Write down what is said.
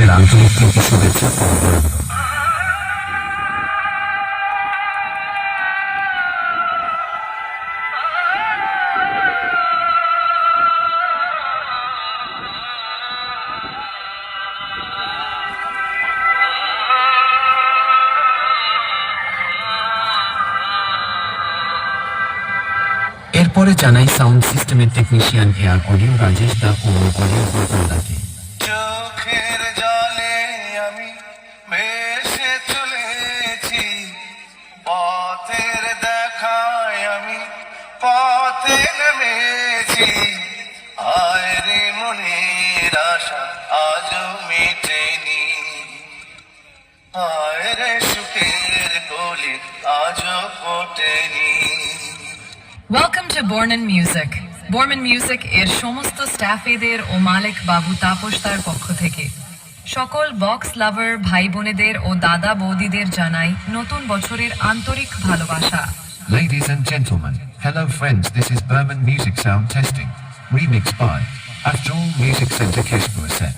উৎসবের আন্তরিক প্রীতি শুভেচ্ছা ও অভিনন্দন। এরপরে জানাই সাউন্ড সিস্টেমের টেকনিশিয়ান এয়ার অডিও রাজেশ দা ও অডিও গোপাল দাকে। চোখের জলে আমি ভেসে চলেছি, পথের দেখায় আমি পথে নেমেছি। আয় রে মনের আশা আজও মেটেনি, আয় রে সুখের কোলে আজও ফোটেনি। Welcome to Borman Music. Borman Music এর সমস্ত স্টাফেদের ও মালিক বাবু তাপস তার পক্ষ থেকে সকল বক্স লাভার ভাই বোনেদের ও দাদা বৌদিদের জানাই নতুন বছরের আন্তরিক ভালোবাসা। Ladies and gentlemen, hello friends, this is Burman Music Sound Testing, remixed by Afjol Music Center Keshpur Set.